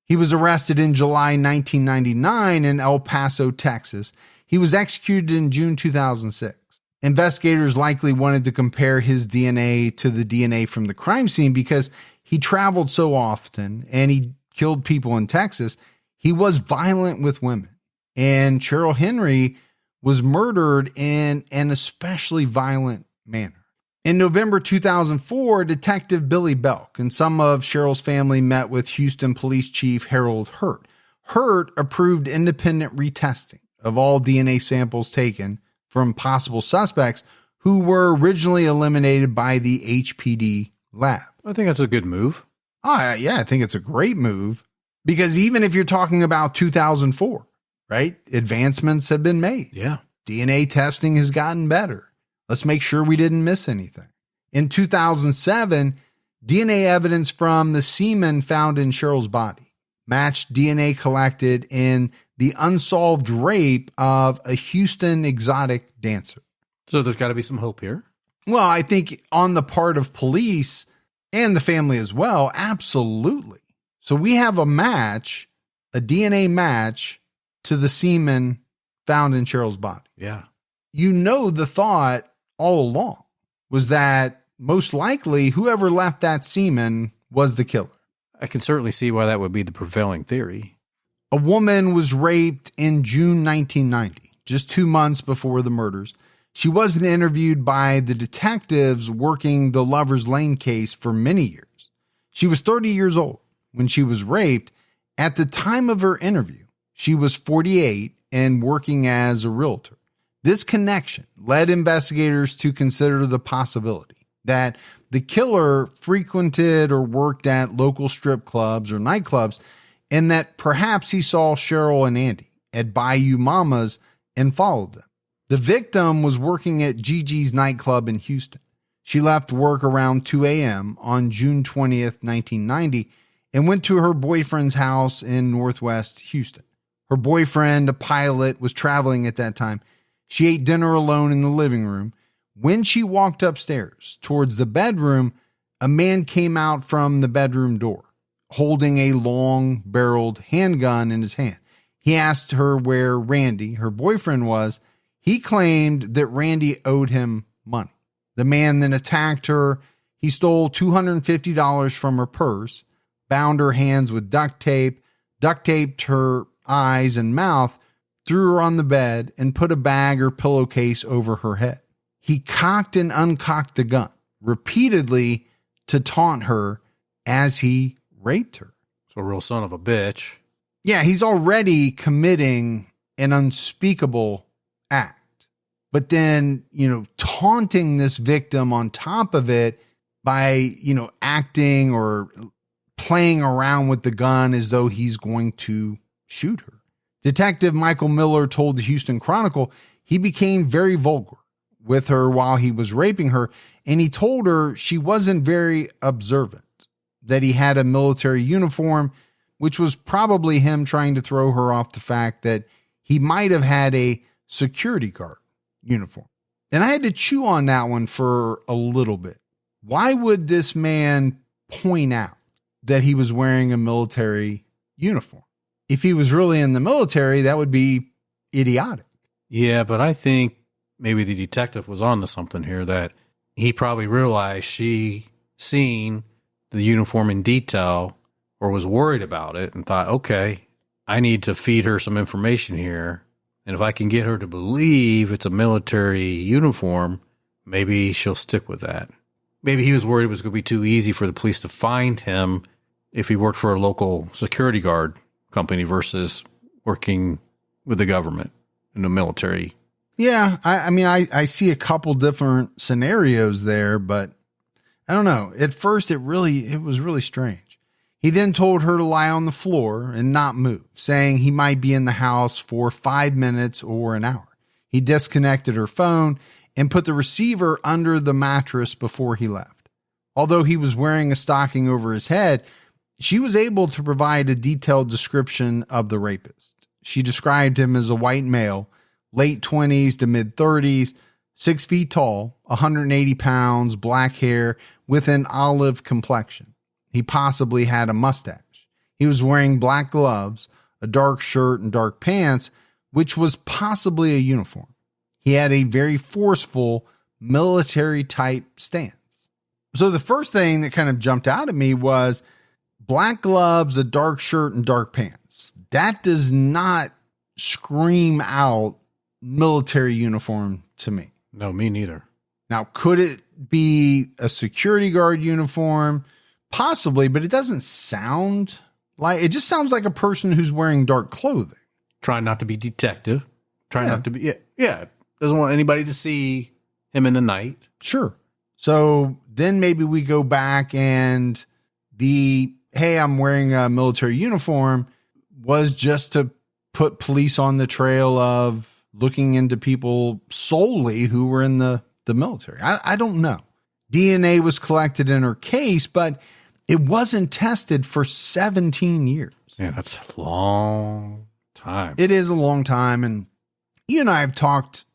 He was arrested in July 1999 in El Paso, Texas. He was executed in June 2006. Investigators likely wanted to compare his DNA to the DNA from the crime scene because he traveled so often and he killed people in Texas. He was violent with women. And Cheryl Henry was murdered in an especially violent manner. In November 2004, Detective Billy Belk and some of Cheryl's family met with Houston Police Chief Harold Hurt. Hurt approved independent retesting of all DNA samples taken from possible suspects who were originally eliminated by the HPD lab. I think that's a good move. Yeah, I think it's a great move because even if you're talking about 2004, right? Advancements have been made. Yeah. DNA testing has gotten better. Let's make sure we didn't miss anything. In 2007, DNA evidence from the semen found in Cheryl's body matched DNA collected in the unsolved rape of a Houston exotic dancer. So there's got to be some hope here. Well, I think on the part of police and the family as well, absolutely. So we have a match, a DNA match to the semen found in Cheryl's body. Yeah. The thought all along was that most likely whoever left that semen was the killer. I can certainly see why that would be the prevailing theory. A woman was raped in June 1990, just 2 months before the murders. She wasn't interviewed by the detectives working the Lover's Lane case for many years. She was 30 years old when she was raped. At the time of her interview, she was 48 and working as a realtor. This connection led investigators to consider the possibility that the killer frequented or worked at local strip clubs or nightclubs, and that perhaps he saw Cheryl and Andy at Bayou Mama's and followed them. The victim was working at Gigi's nightclub in Houston. She left work around 2 a.m. on June 20th, 1990, and went to her boyfriend's house in Northwest Houston. Her boyfriend, a pilot, was traveling at that time. She ate dinner alone in the living room. When she walked upstairs towards the bedroom, a man came out from the bedroom door, holding a long-barreled handgun in his hand. He asked her where Randy, her boyfriend, was. He claimed that Randy owed him money. The man then attacked her. He stole $250 from her purse, bound her hands with duct tape, duct taped her eyes and mouth, threw her on the bed, and put a bag or pillowcase over her head. He cocked and uncocked the gun repeatedly to taunt her as he raped her. So a real son of a bitch. Yeah, he's already committing an unspeakable act. But then, taunting this victim on top of it by, acting or playing around with the gun as though he's going to shoot her. Detective Michael Miller told the Houston Chronicle he became very vulgar with her while he was raping her, and he told her she wasn't very observant, that he had a military uniform, which was probably him trying to throw her off the fact that he might have had a security guard uniform. And I had to chew on that one for a little bit. Why would this man point out that he was wearing a military uniform? If he was really in the military, that would be idiotic. Yeah, but I think maybe the detective was on to something here, that he probably realized she seen the uniform in detail or was worried about it and thought, okay, I need to feed her some information here. And if I can get her to believe it's a military uniform, maybe she'll stick with that. Maybe he was worried it was going to be too easy for the police to find him if he worked for a local security guard company versus working with the government in the military. Yeah, I see a couple different scenarios there, but I don't know. At first, it was really strange. He then told her to lie on the floor and not move, saying he might be in the house for 5 minutes or an hour. He disconnected her phone and put the receiver under the mattress before he left. Although he was wearing a stocking over his head, she was able to provide a detailed description of the rapist. She described him as a white male, late 20s to mid 30s, 6 feet tall, 180 pounds, black hair with an olive complexion. He possibly had a mustache. He was wearing black gloves, a dark shirt, and dark pants, which was possibly a uniform. He had a very forceful military type stance. So the first thing that kind of jumped out at me was black gloves, a dark shirt, and dark pants. That does not scream out military uniform to me. No, me neither. Now, could it be a security guard uniform? Possibly, but it doesn't sound like, it just sounds like a person who's wearing dark clothing. Trying not to be detective. Trying not to be, yeah. Doesn't want anybody to see him in the night. Sure. So then maybe we go back and hey, I'm wearing a military uniform was just to put police on the trail of looking into people solely who were in the military. I don't know. DNA was collected in her case, but it wasn't tested for 17 years. Yeah, that's a long time. It is a long time. And you and I have talked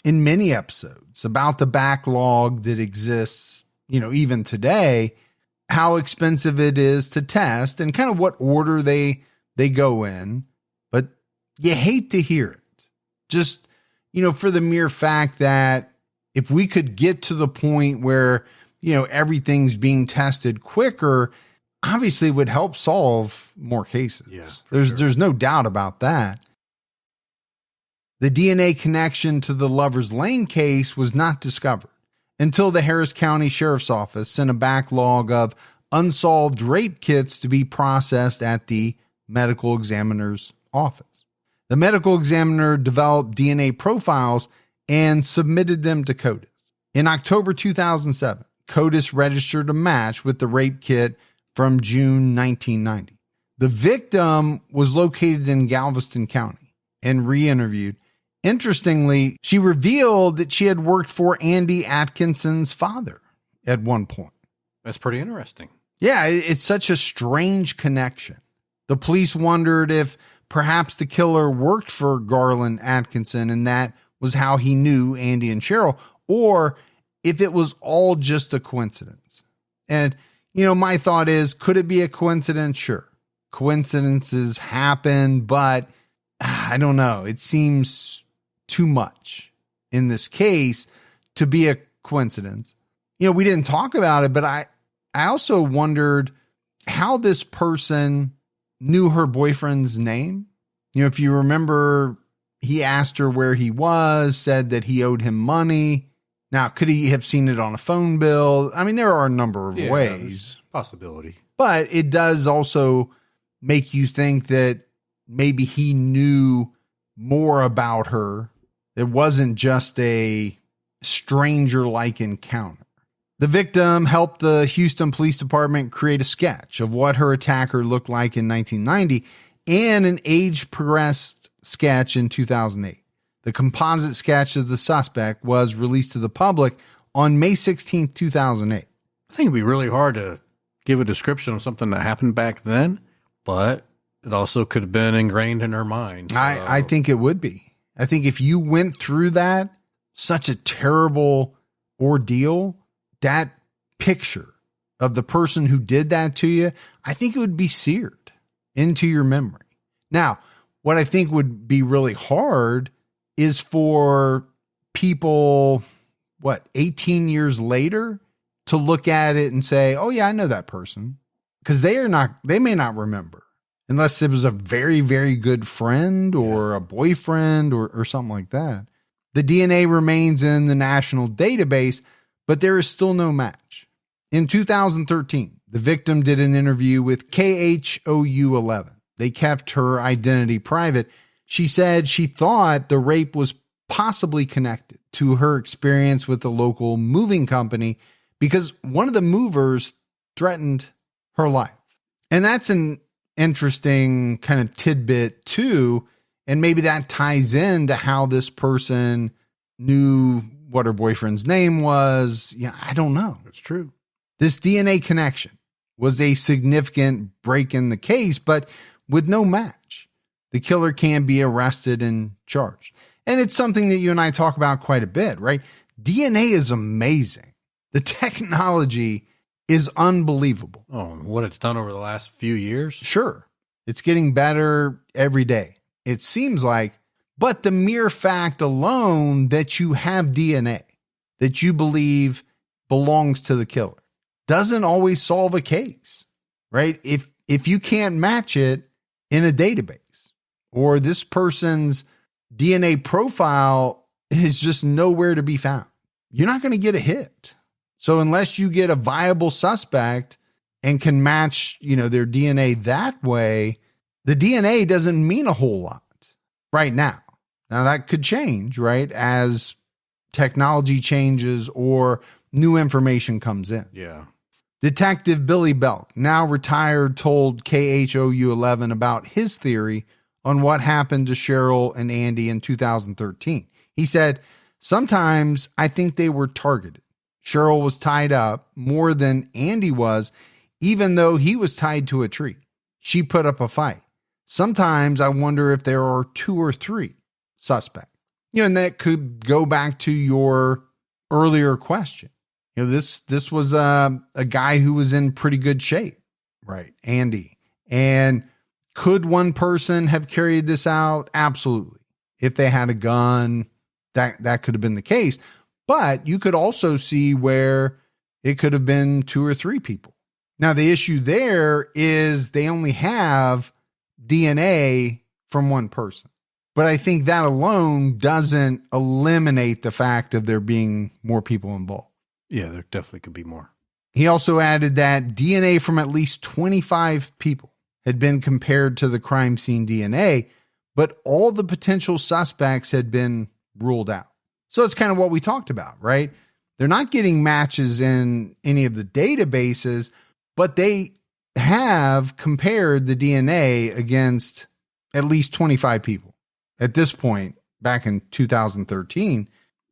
in many episodes about the backlog that exists, even today, how expensive it is to test and kind of what order they go in. But you hate to hear it. Just, for the mere fact that if we could get to the point where, everything's being tested quicker, obviously would help solve more cases. Yeah, there's no doubt about that. The DNA connection to the Lover's Lane case was not discovered until the Harris County Sheriff's Office sent a backlog of unsolved rape kits to be processed at the medical examiner's office. The medical examiner developed DNA profiles and submitted them to CODIS. In October 2007, CODIS registered a match with the rape kit from June 1990. The victim was located in Galveston County and re-interviewed. Interestingly, she revealed that she had worked for Andy Atkinson's father at one point. That's pretty interesting. Yeah, it's such a strange connection. The police wondered if perhaps the killer worked for Garland Atkinson and that was how he knew Andy and Cheryl, or if it was all just a coincidence. And, my thought is, could it be a coincidence? Sure. Coincidences happen, but I don't know. It seems too much in this case to be a coincidence. We didn't talk about it, but I also wondered how this person knew her boyfriend's name. If you remember, he asked her where he was, said that he owed him money. Now, could he have seen it on a phone bill? I mean, there are a number of ways. Possibility. But it does also make you think that maybe he knew more about her. It wasn't just a stranger-like encounter. The victim helped the Houston Police Department create a sketch of what her attacker looked like in 1990 and an age-progressed sketch in 2008. The composite sketch of the suspect was released to the public on May 16, 2008. I think it'd be really hard to give a description of something that happened back then, but it also could have been ingrained in her mind. So. I think it would be. I think if you went through that, such a terrible ordeal, that picture of the person who did that to you, I think it would be seared into your memory. Now, what I think would be really hard is for people, 18 years later to look at it and say, oh yeah, I know that person. Because they may not remember unless it was a very, very good friend or a boyfriend or something like that. The DNA remains in the national database, but there is still no match. In 2013, the victim did an interview with KHOU 11. They kept her identity private. She said she thought the rape was possibly connected to her experience with the local moving company because one of the movers threatened her life. And that's an interesting kind of tidbit too. And maybe that ties into how this person knew what her boyfriend's name was. Yeah, I don't know. It's true. This DNA connection was a significant break in the case, but with no match. The killer can be arrested and charged. And it's something that you and I talk about quite a bit, right? DNA is amazing. The technology is unbelievable. Oh, what it's done over the last few years? Sure. It's getting better every day. It seems like, but the mere fact alone that you have DNA that you believe belongs to the killer doesn't always solve a case, right? If you can't match it in a database or this person's DNA profile is just nowhere to be found, you're not going to get a hit. So unless you get a viable suspect and can match, their DNA that way, the DNA doesn't mean a whole lot right now. Now that could change, right? As technology changes or new information comes in. Yeah. Detective Billy Belk, now retired, told KHOU 11 about his theory on what happened to Cheryl and Andy in 2013. He said, sometimes I think they were targeted. Cheryl was tied up more than Andy was, even though he was tied to a tree. She put up a fight. Sometimes I wonder if there are 2 or 3 suspects. And that could go back to your earlier question. This was a guy who was in pretty good shape, right? Andy. And could one person have carried this out? Absolutely. If they had a gun, that could have been the case. But you could also see where it could have been 2 or 3 people. Now, the issue there is they only have DNA from one person. But I think that alone doesn't eliminate the fact of there being more people involved. Yeah, there definitely could be more. He also added that DNA from at least 25 people had been compared to the crime scene DNA, but all the potential suspects had been ruled out. So it's kind of what we talked about, right? They're not getting matches in any of the databases, but they have compared the DNA against at least 25 people at this point back in 2013.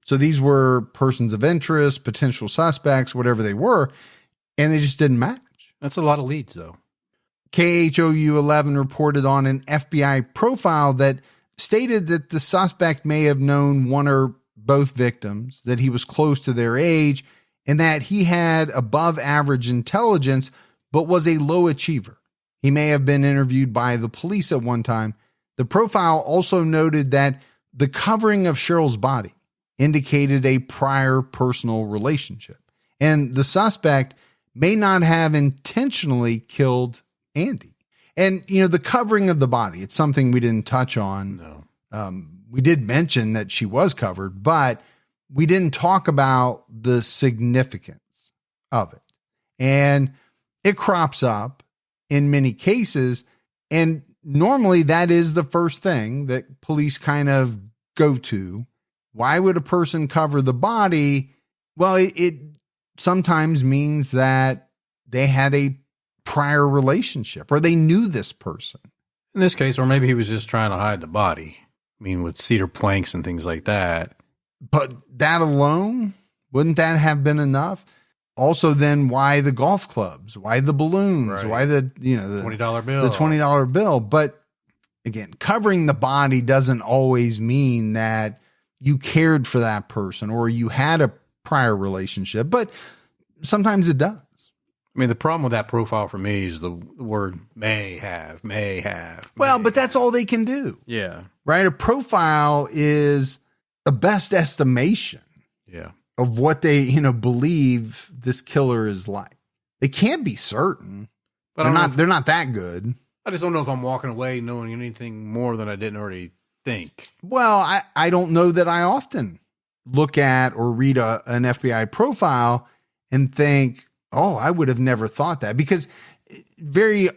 So these were persons of interest, potential suspects, whatever they were, and they just didn't match. That's a lot of leads, though. KHOU 11 reported on an FBI profile that stated that the suspect may have known one or both victims, that he was close to their age, and that he had above average intelligence, but was a low achiever. He may have been interviewed by the police at one time. The profile also noted that the covering of Cheryl's body indicated a prior personal relationship, and the suspect may not have intentionally killed Andy. And, the covering of the body, it's something we didn't touch on. No. We did mention that she was covered, but we didn't talk about the significance of it. And it crops up in many cases, and normally that is the first thing that police kind of go to. Why would a person cover the body? Well, it sometimes means that they had a prior relationship or they knew this person. In this case, or maybe he was just trying to hide the body. I mean, with cedar planks and things like that. But that alone, wouldn't that have been enough? Also, then why the golf clubs? Why the balloons? Right. Why the $20 bill? The $20 bill. But again, covering the body doesn't always mean that you cared for that person or you had a prior relationship, but sometimes it does. I mean, the problem with that profile for me is the word may have. Well, but that's all they can do. Yeah. Right? A profile is a best estimation. Yeah. Of what they, believe this killer is like. They can't be certain. But they're not that good. I just don't know if I'm walking away knowing anything more than I didn't already think. Well, I don't know that I often look at or read an FBI profile and think, oh, I would have never thought that. Because very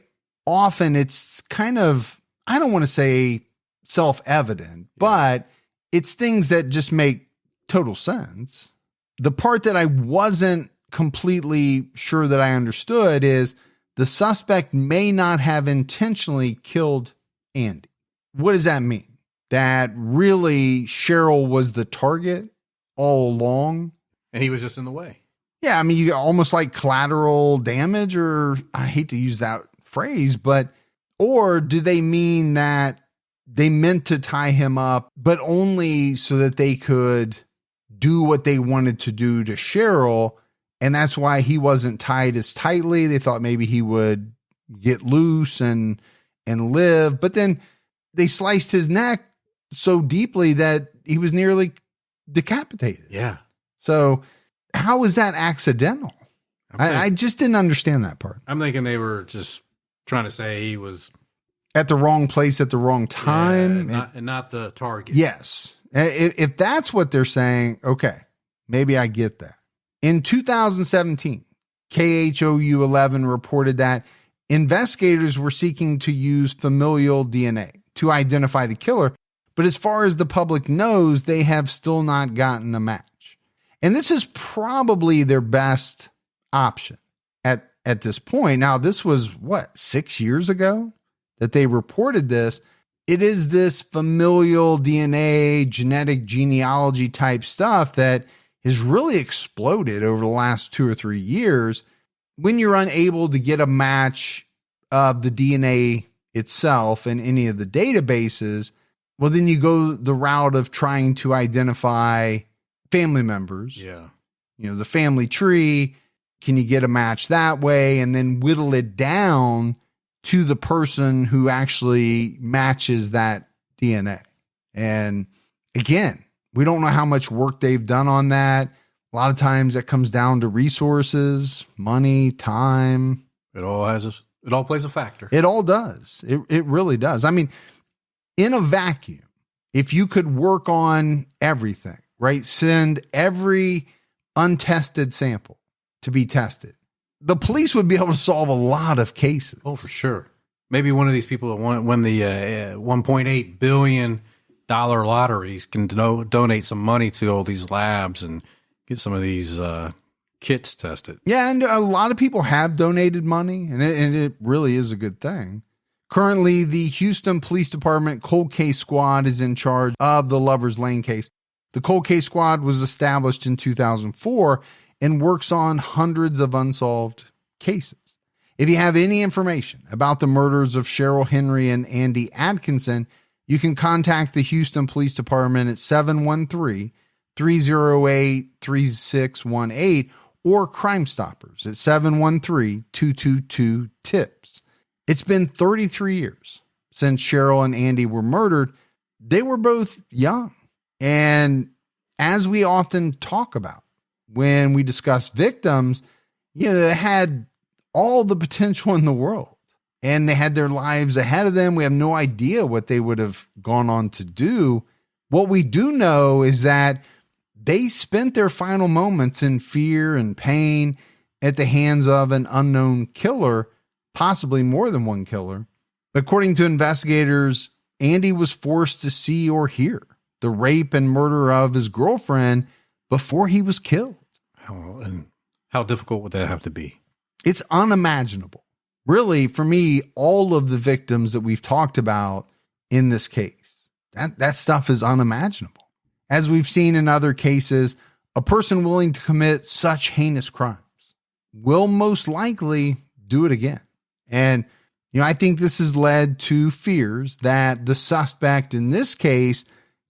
often it's kind of, I don't want to say self-evident, but it's things that just make total sense. The part that I wasn't completely sure that I understood is the suspect may not have intentionally killed Andy. What does that mean? That really Cheryl was the target all along? And he was just in the way. Yeah, I mean, you almost like collateral damage, or I hate to use that phrase, or do they mean that they meant to tie him up, but only so that they could do what they wanted to do to Cheryl, and that's why he wasn't tied as tightly? They thought maybe he would get loose and live, but then they sliced his neck so deeply that he was nearly decapitated. Yeah. So how was that accidental? I just didn't understand that part. I'm thinking they were just trying to say he was at the wrong place at the wrong time. And not the target. Yes. If that's what they're saying, okay, maybe I get that. In 2017, KHOU 11 reported that investigators were seeking to use familial DNA to identify the killer, but as far as the public knows, they have still not gotten a match. And this is probably their best option at this point. Now, this was 6 years ago that they reported this. It is this familial DNA, genetic genealogy type stuff that has really exploded over the last 2 or 3 years. When you're unable to get a match of the DNA itself in any of the databases, well, then you go the route of trying to identify family members. Yeah. The family tree. Can you get a match that way? And then whittle it down to the person who actually matches that DNA. And again, we don't know how much work they've done on that. A lot of times it comes down to resources, money, time. It all plays a factor. It all does. It really does. I mean, in a vacuum, if you could work on everything, right? Send every untested sample to be tested, the police would be able to solve a lot of cases. Oh, for sure. Maybe one of these people that won the $1.8 billion lotteries can donate some money to all these labs and get some of these kits tested. Yeah, and a lot of people have donated money, and it really is a good thing. Currently, the Houston Police Department Cold Case Squad is in charge of the Lover's Lane case. The Cold Case Squad was established in 2004 and works on hundreds of unsolved cases. If you have any information about the murders of Cheryl Henry and Andy Atkinson, you can contact the Houston Police Department at 713-308-3618 or Crime Stoppers at 713-222-TIPS. It's been 33 years since Cheryl and Andy were murdered. They were both young. And as we often talk about when we discuss victims, they had all the potential in the world and they had their lives ahead of them. We have no idea what they would have gone on to do. What we do know is that they spent their final moments in fear and pain at the hands of an unknown killer, possibly more than one killer. According to investigators, Andy was forced to see or hear the rape and murder of his girlfriend before he was killed. How difficult would that have to be? It's unimaginable. Really, for me, all of the victims that we've talked about in this case, that stuff is unimaginable. As we've seen in other cases, a person willing to commit such heinous crimes will most likely do it again. And, I think this has led to fears that the suspect in this case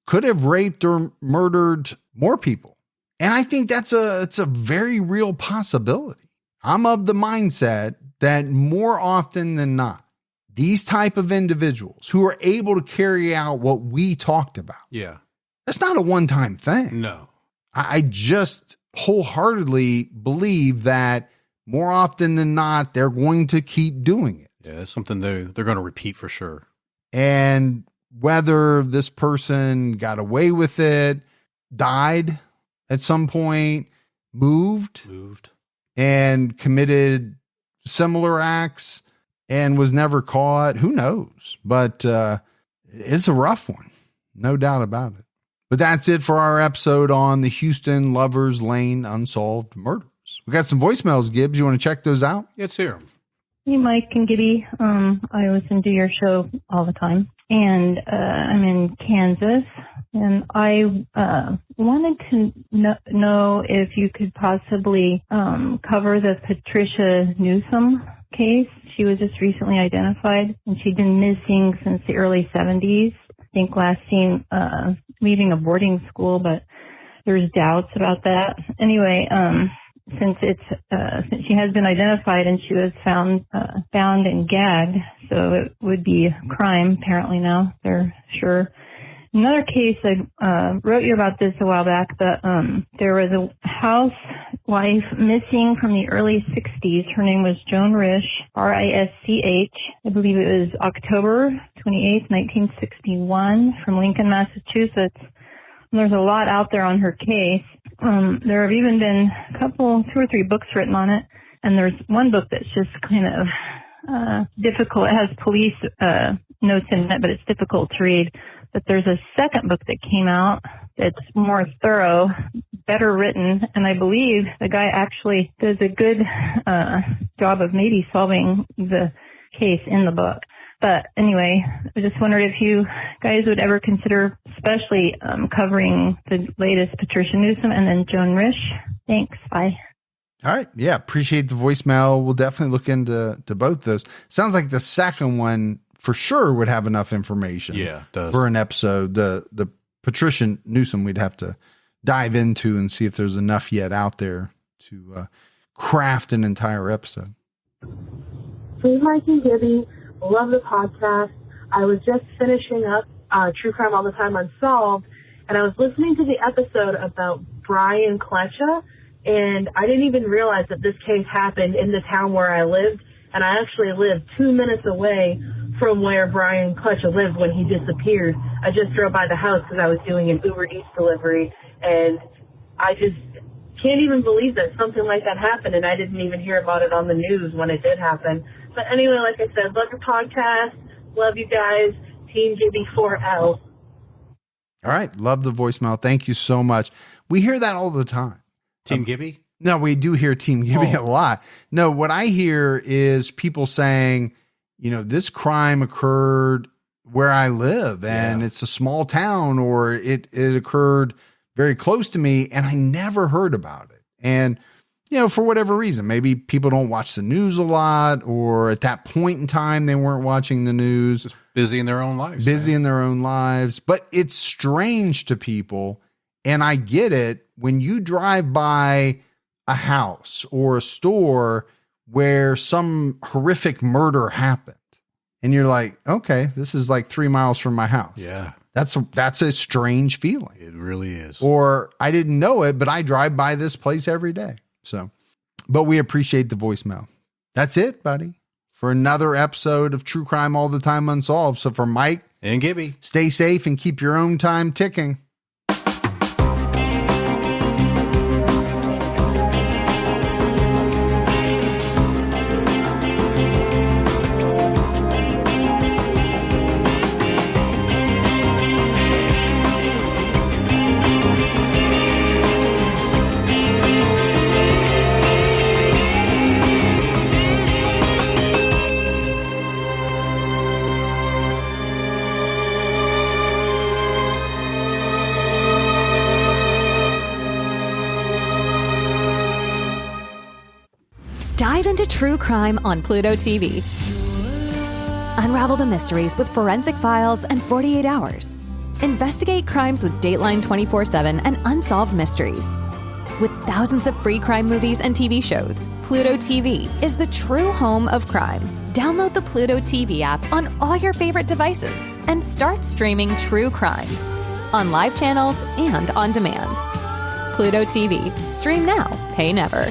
could have raped or murdered more people. And I think it's a very real possibility. I'm of the mindset that more often than not, these type of individuals who are able to carry out what we talked about. Yeah. That's not a one-time thing. No. I just wholeheartedly believe that more often than not, they're going to keep doing it. Yeah, it's something they're going to repeat for sure. And whether this person got away with it, died at some point, moved, and committed similar acts and was never caught, who knows? But it's a rough one, no doubt about it. But that's it for our episode on the Houston Lovers Lane Unsolved Murders. We got some voicemails, Gibbs. You want to check those out? Let's hear them. Hey, Mike and Gibby. I listen to your show all the time, and I'm in Kansas, and I wanted to know if you could possibly cover the Patricia Newsom case. She was just recently identified, and she'd been missing since the early 70s. I think last seen leaving a boarding school, but there's doubts about that. Anyway, since she has been identified and she was found and gagged, so it would be a crime apparently now. They're sure. Another case, I wrote you about this a while back, but there was a housewife missing from the early 60s. Her name was Joan Risch, R-I-S-C-H. I believe it was October 28th, 1961, from Lincoln, Massachusetts. And there's a lot out there on her case. There have even been two or three books written on it, and there's one book that's just kind of difficult. It has police notes in it, but it's difficult to read. But there's a second book that came out that's more thorough, better written, and I believe the guy actually does a good job of maybe solving the case in the book. But anyway, I just wondered if you guys would ever consider especially covering the latest Patricia Newsom and then Joan Risch. Thanks. Bye. All right. Yeah. Appreciate the voicemail. We'll definitely look into both those. Sounds like the second one for sure would have enough information. Yeah, it does. For an episode. The Patricia Newsom we'd have to dive into and see if there's enough yet out there to craft an entire episode. Hey, Mike and Gibby. Love the podcast. I was just finishing up True Crime All the Time Unsolved, and I was listening to the episode about Brian Kletcha, and I didn't even realize that this case happened in the town where I lived, and I actually lived 2 minutes away from where Brian Kletcha lived when he disappeared. I just drove by the house because I was doing an Uber Eats delivery, and I just can't even believe that something like that happened, and I didn't even hear about it on the news when it did happen. But anyway, like I said, love your podcast. Love you guys. Team Gibby 4L. All right. Love the voicemail. Thank you so much. We hear that all the time. Team Gibby? No, we do hear Team Gibby a lot. No, what I hear is people saying, this crime occurred where I live and it's a small town, or it occurred very close to me and I never heard about it. And for whatever reason, maybe people don't watch the news a lot, or at that point in time, they weren't watching the news. Just busy in their own lives. In their own lives. But it's strange to people. And I get it. When you drive by a house or a store where some horrific murder happened, and you're like, okay, this is like 3 miles from my house. Yeah. That's a strange feeling. It really is. Or I didn't know it, but I drive by this place every day. So, but we appreciate the voicemail. That's it, buddy, for another episode of True Crime All the Time Unsolved. So for Mike and Gibby, stay safe and keep your own time ticking. Dive into true crime on Pluto TV. Unravel the mysteries with Forensic Files and 48 Hours. Investigate crimes with Dateline 24/7 and Unsolved Mysteries. With thousands of free crime movies and TV shows, Pluto TV is the true home of crime. Download the Pluto TV app on all your favorite devices and start streaming true crime on live channels and on demand. Pluto TV. Stream now, pay never.